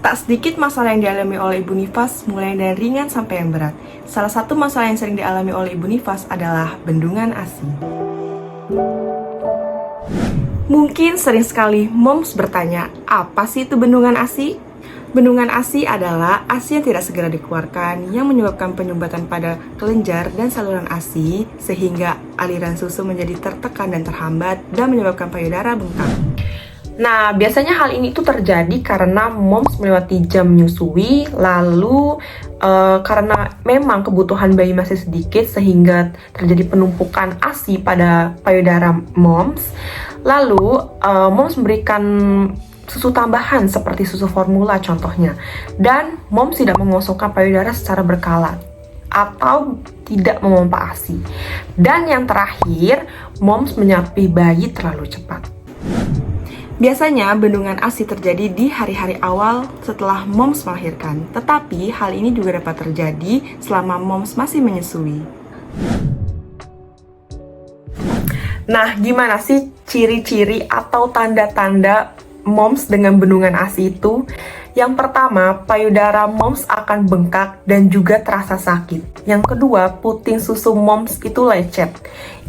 Tak sedikit masalah yang dialami oleh Ibu Nifas, mulai dari ringan sampai yang berat. Salah satu masalah yang sering dialami oleh Ibu Nifas adalah bendungan ASI. Mungkin sering sekali moms bertanya, apa sih itu bendungan ASI? Bendungan ASI adalah ASI yang tidak segera dikeluarkan yang menyebabkan penyumbatan pada kelenjar dan saluran ASI sehingga aliran susu menjadi tertekan dan terhambat dan menyebabkan payudara bengkak. Nah, biasanya hal ini tuh terjadi karena moms melewati jam menyusui, lalu karena memang kebutuhan bayi masih sedikit sehingga terjadi penumpukan ASI pada payudara moms. Lalu, moms memberikan susu tambahan seperti susu formula contohnya. Dan moms tidak mengosongkan payudara secara berkala atau tidak memompa ASI. Dan yang terakhir, moms menyapih bayi terlalu cepat. Biasanya bendungan ASI terjadi di hari-hari awal setelah moms melahirkan, tetapi hal ini juga dapat terjadi selama moms masih menyusui. Nah, gimana sih ciri-ciri atau tanda-tanda moms dengan bendungan ASI itu? Yang pertama, payudara moms akan bengkak dan juga terasa sakit. Yang kedua, puting susu moms itu lecet.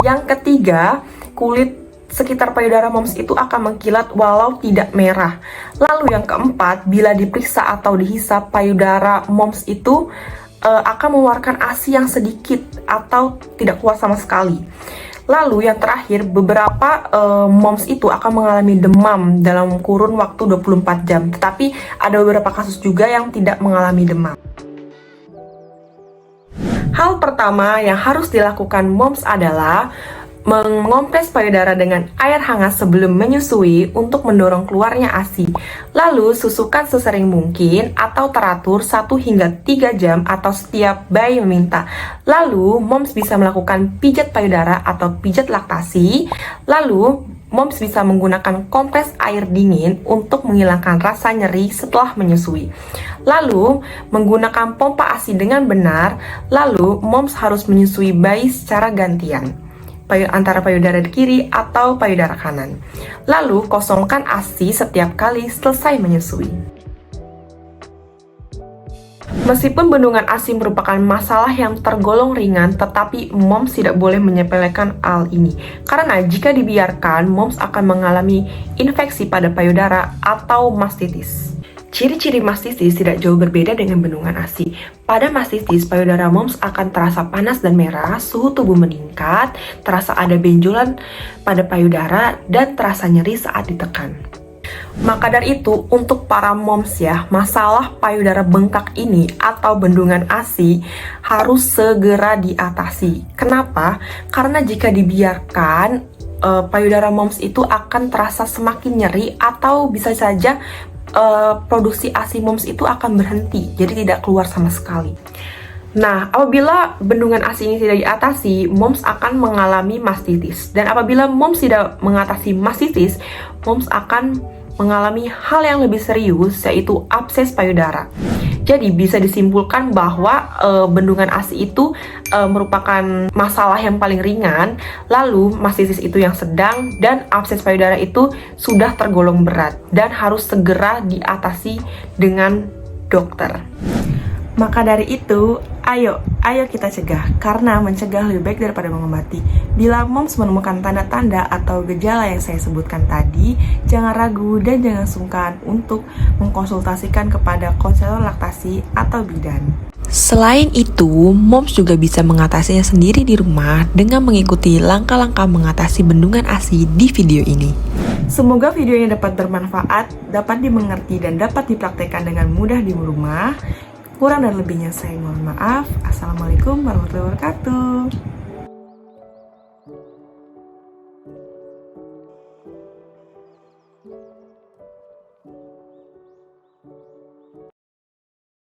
Yang ketiga, kulit sekitar payudara moms itu akan mengkilat walau tidak merah. Lalu yang keempat, bila diperiksa atau dihisap, payudara moms itu akan mengeluarkan ASI yang sedikit atau tidak keluar sama sekali. Lalu yang terakhir, beberapa moms itu akan mengalami demam dalam kurun waktu 24 jam. Tetapi ada beberapa kasus juga yang tidak mengalami demam. Hal pertama yang harus dilakukan moms adalah mengompres payudara dengan air hangat sebelum menyusui untuk mendorong keluarnya ASI. Lalu susukan sesering mungkin atau teratur 1 hingga 3 jam atau setiap bayi meminta. Lalu moms bisa melakukan pijat payudara atau pijat laktasi. Lalu moms bisa menggunakan kompres air dingin untuk menghilangkan rasa nyeri setelah menyusui. Lalu menggunakan pompa ASI dengan benar. Lalu moms harus menyusui bayi secara gantian antara payudara kiri atau payudara kanan. Lalu kosongkan ASI setiap kali selesai menyusui. Meskipun bendungan ASI merupakan masalah yang tergolong ringan, tetapi moms tidak boleh menyepelekan hal ini. Karena jika dibiarkan, moms akan mengalami infeksi pada payudara atau mastitis. Ciri-ciri mastitis tidak jauh berbeda dengan bendungan ASI. Pada mastitis, payudara moms akan terasa panas dan merah, suhu tubuh meningkat, terasa ada benjolan pada payudara, dan terasa nyeri saat ditekan. Maka dari itu, untuk para moms ya, masalah payudara bengkak ini atau bendungan ASI harus segera diatasi. Kenapa? Karena jika dibiarkan, payudara moms itu akan terasa semakin nyeri atau bisa saja produksi ASI moms itu akan berhenti, jadi tidak keluar sama sekali. Nah, apabila bendungan ASI ini tidak diatasi, moms akan mengalami mastitis. Dan apabila moms tidak mengatasi mastitis, moms akan mengalami hal yang lebih serius, yaitu abses payudara. Jadi bisa disimpulkan bahwa bendungan ASI itu merupakan masalah yang paling ringan, lalu mastitis itu yang sedang, dan abses payudara itu sudah tergolong berat dan harus segera diatasi dengan dokter. Maka dari itu, ayo kita cegah, karena mencegah lebih baik daripada mengobati. Bila moms menemukan tanda-tanda atau gejala yang saya sebutkan tadi, jangan ragu dan jangan sungkan untuk mengkonsultasikan kepada konselor laktasi atau bidan. Selain itu, moms juga bisa mengatasinya sendiri di rumah dengan mengikuti langkah-langkah mengatasi bendungan ASI di video ini. Semoga video ini dapat bermanfaat, dapat dimengerti, dan dapat dipraktekkan dengan mudah di rumah. Kurang dan lebihnya saya mohon maaf. Assalamualaikum warahmatullahi wabarakatuh.